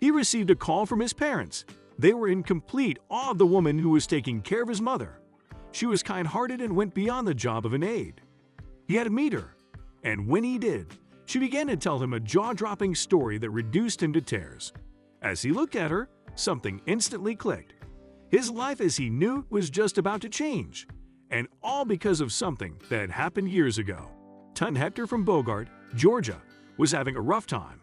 He received a call from his parents. They were in complete awe of the woman who was taking care of his mother. She was kind-hearted and went beyond the job of an aide. He had to meet her, and when he did, she began to tell him a jaw-dropping story that reduced him to tears. As he looked at her, something instantly clicked. His life as he knew was just about to change, and all because of something that had happened years ago. Hector from Bogart, Georgia, was having a rough time.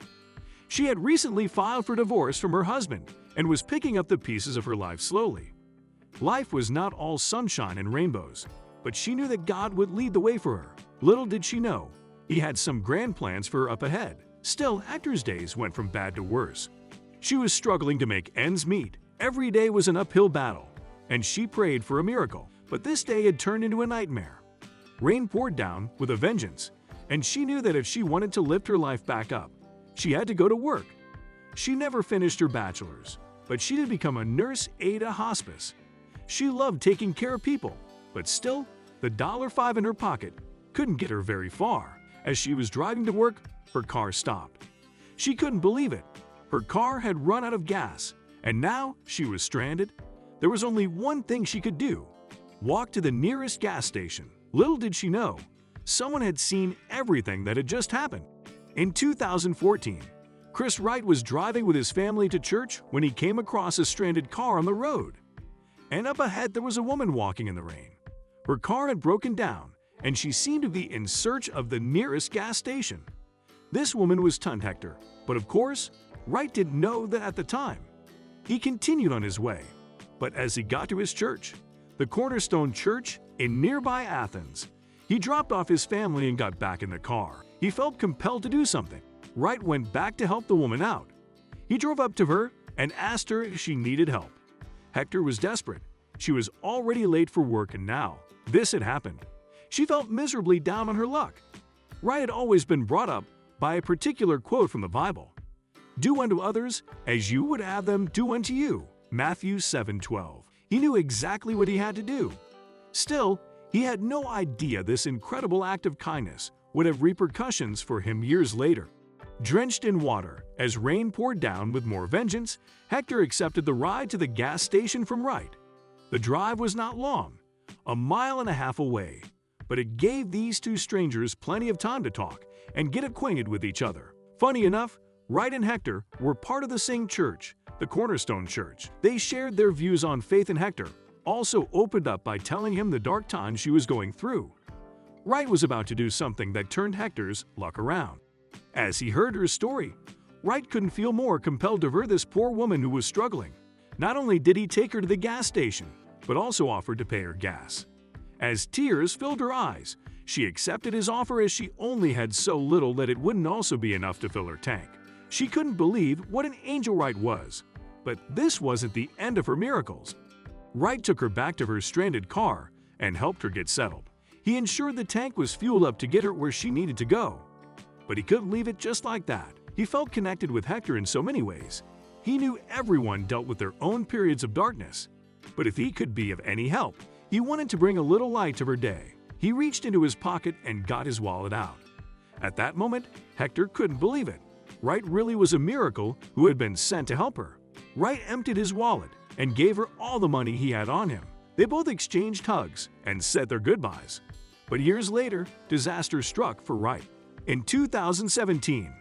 She had recently filed for divorce from her husband and was picking up the pieces of her life slowly. Life was not all sunshine and rainbows, but she knew that God would lead the way for her. Little did she know, he had some grand plans for her up ahead. Still, Hector's days went from bad to worse. She was struggling to make ends meet. Every day was an uphill battle, and she prayed for a miracle. But this day had turned into a nightmare. Rain poured down with a vengeance, and she knew that if she wanted to lift her life back up, she had to go to work. She never finished her bachelor's, but she did become a nurse aide at a hospice. She loved taking care of people, but still, the $5 in her pocket couldn't get her very far. As she was driving to work, her car stopped. She couldn't believe it. Her car had run out of gas, and now she was stranded. There was only one thing she could do: walk to the nearest gas station. Little did she know, someone had seen everything that had just happened. In 2014, Chris Wright was driving with his family to church when he came across a stranded car on the road. And up ahead there was a woman walking in the rain. Her car had broken down, and she seemed to be in search of the nearest gas station. This woman was Hector, but of course, Wright didn't know that at the time. He continued on his way, but as he got to his church, the Cornerstone Church in nearby Athens, he dropped off his family and got back in the car. He felt compelled to do something. Wright went back to help the woman out. He drove up to her and asked her if she needed help. Hector was desperate. She was already late for work, and now this had happened. She felt miserably down on her luck. Wright had always been brought up by a particular quote from the Bible: "Do unto others as you would have them do unto you." Matthew 7:12. He knew exactly what he had to do. Still, he had no idea this incredible act of kindness would have repercussions for him years later. Drenched in water, as rain poured down with more vengeance, Hector accepted the ride to the gas station from Wright. The drive was not long, 1.5 miles away, but it gave these two strangers plenty of time to talk and get acquainted with each other. Funny enough, Wright and Hector were part of the same church, the Cornerstone Church. They shared their views on faith, and Hector also opened up by telling him the dark times she was going through. Wright was about to do something that turned Hector's luck around. As he heard her story, Wright couldn't feel more compelled to hurt this poor woman who was struggling. Not only did he take her to the gas station, but also offered to pay her gas. As tears filled her eyes, she accepted his offer, as she only had so little that it wouldn't also be enough to fill her tank. She couldn't believe what an angel Wright was. But this wasn't the end of her miracles. Wright took her back to her stranded car and helped her get settled. He ensured the tank was fueled up to get her where she needed to go. But he couldn't leave it just like that. He felt connected with Hector in so many ways. He knew everyone dealt with their own periods of darkness. But if he could be of any help, he wanted to bring a little light to her day. He reached into his pocket and got his wallet out. At that moment, Hector couldn't believe it. Wright really was a miracle who had been sent to help her. Wright emptied his wallet and gave her all the money he had on him. They both exchanged hugs and said their goodbyes. But years later, disaster struck for Wright. In 2017,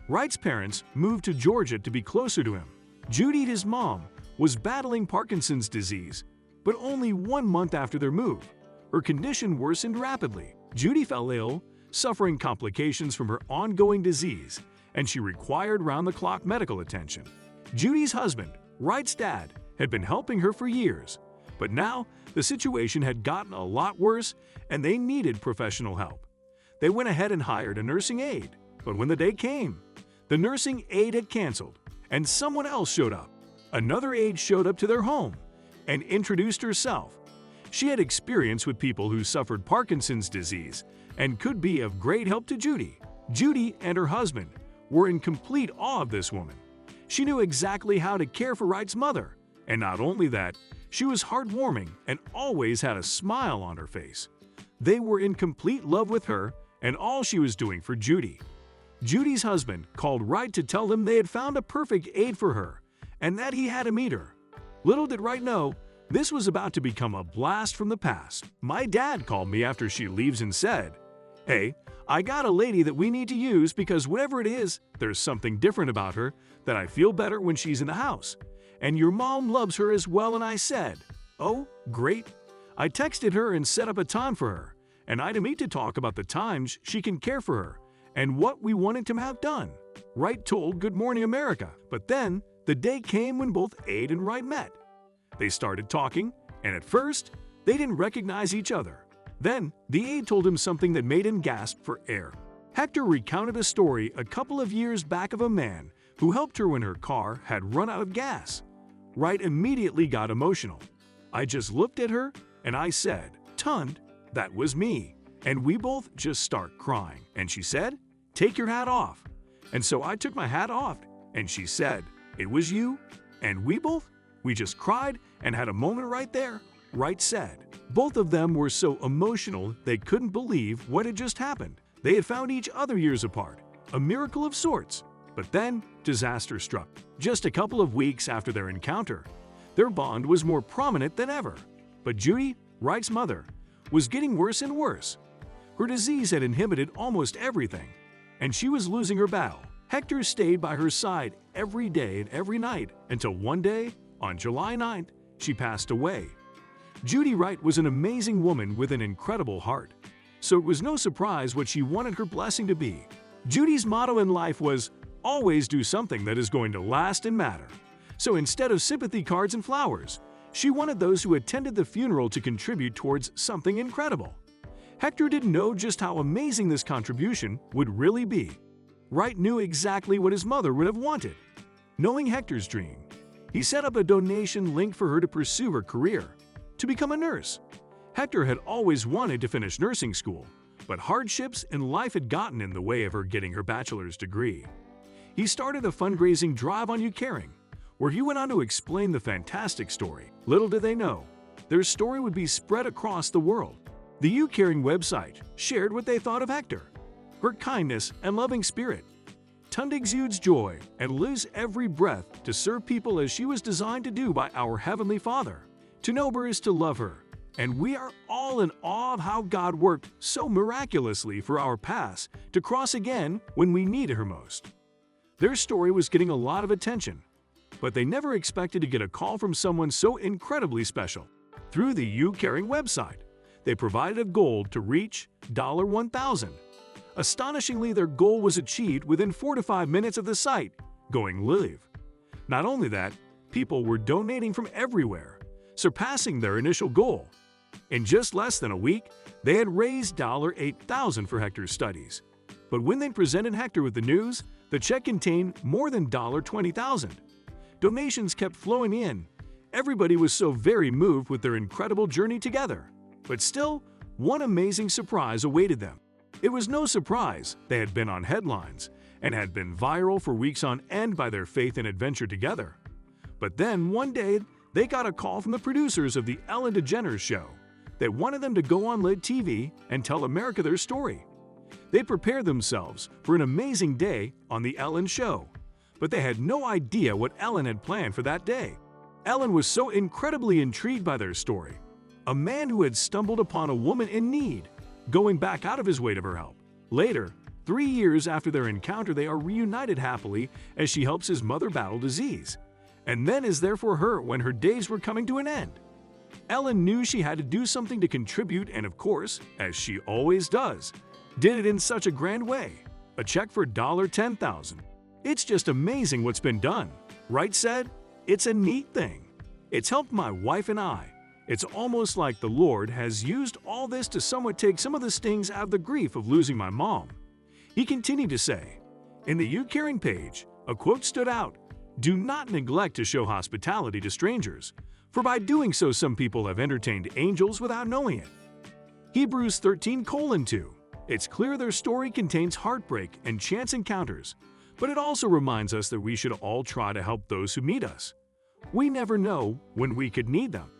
Wright's parents moved to Georgia to be closer to him. Judy, his mom, was battling Parkinson's disease, but only 1 month after their move, her condition worsened rapidly. Judy fell ill, suffering complications from her ongoing disease, and she required round-the-clock medical attention. Judy's husband, Wright's dad, had been helping her for years, but now the situation had gotten a lot worse and they needed professional help. They went ahead and hired a nursing aide, but when the day came, the nursing aide had canceled and someone else showed up. Another aide showed up to their home and introduced herself. She had experience with people who suffered Parkinson's disease and could be of great help to Judy. Judy and her husband were in complete awe of this woman. She knew exactly how to care for Wright's mother, and not only that, she was heartwarming and always had a smile on her face. They were in complete love with her and all she was doing for Judy. Judy's husband called Wright to tell him they had found a perfect aide for her and that he had to meet her. Little did Wright know, this was about to become a blast from the past. My dad called me after she leaves and said, "Hey, I got a lady that we need to use because whatever it is, there's something different about her that I feel better when she's in the house. And your mom loves her as well." And I said, "Oh, great." I texted her and set up a time for her, and I to meet to talk about the times she can care for her and what we wanted to have done. Wright told Good Morning America, but then the day came when both Aide and Wright met. They started talking, and at first, they didn't recognize each other. Then, the aide told him something that made him gasp for air. Hector recounted a story a couple of years back of a man who helped her when her car had run out of gas. Wright immediately got emotional. I just looked at her, and I said, "Tund, that was me." And we both just start crying. And she said, "Take your hat off." And so I took my hat off, and she said, "It was you?" And we just cried and had a moment right there. Wright said. Both of them were so emotional they couldn't believe what had just happened. They had found each other years apart, a miracle of sorts. But then, disaster struck. Just a couple of weeks after their encounter, their bond was more prominent than ever. But Judy, Wright's mother, was getting worse and worse. Her disease had inhibited almost everything, and she was losing her battle. Hector stayed by her side every day and every night until one day, on July 9th, she passed away. Judy Wright was an amazing woman with an incredible heart, so it was no surprise what she wanted her blessing to be. Judy's motto in life was, "Always do something that is going to last and matter." So instead of sympathy cards and flowers, she wanted those who attended the funeral to contribute towards something incredible. Hector didn't know just how amazing this contribution would really be. Wright knew exactly what his mother would have wanted. Knowing Hector's dream, he set up a donation link for her to pursue her career, to become a nurse. Hector had always wanted to finish nursing school, but hardships in life had gotten in the way of her getting her bachelor's degree. He started a fundraising drive on YouCaring, where he went on to explain the fantastic story. Little did they know, their story would be spread across the world. The YouCaring website shared what they thought of Hector, her kindness and loving spirit. Tund exudes joy and lives every breath to serve people as she was designed to do by our Heavenly Father. To know her is to love her, and we are all in awe of how God worked so miraculously for our paths to cross again when we needed her most. Their story was getting a lot of attention, but they never expected to get a call from someone so incredibly special. Through the YouCaring website, they provided a goal to reach $1,000. Astonishingly, their goal was achieved within 4 to 5 minutes of the site going live. Not only that, people were donating from everywhere, surpassing their initial goal. In just less than a week, they had raised $8,000 for Hector's studies. But when they presented Hector with the news, the check contained more than $20,000. Donations kept flowing in. Everybody was so very moved with their incredible journey together. But still, one amazing surprise awaited them. It was no surprise they had been on headlines and had been viral for weeks on end by their faith and adventure together. But then one day, they got a call from the producers of the Ellen DeGeneres show. They wanted them to go on Lit TV and tell America their story. They prepared themselves for an amazing day on the Ellen show, but they had no idea what Ellen had planned for that day. Ellen was so incredibly intrigued by their story. A man who had stumbled upon a woman in need, going back out of his way to her help. Later, 3 years after their encounter, they are reunited happily as she helps his mother battle disease, and then is there for her when her days were coming to an end. Ellen knew she had to do something to contribute and of course, as she always does, did it in such a grand way. A check for $10,000. It's just amazing what's been done. Wright said, "It's a neat thing. It's helped my wife and I. It's almost like the Lord has used all this to somewhat take some of the stings out of the grief of losing my mom." He continued to say, in the YouCaring page, a quote stood out, "Do not neglect to show hospitality to strangers, for by doing so some people have entertained angels without knowing it." Hebrews 13:2. It's clear their story contains heartbreak and chance encounters, but it also reminds us that we should all try to help those who meet us. We never know when we could need them.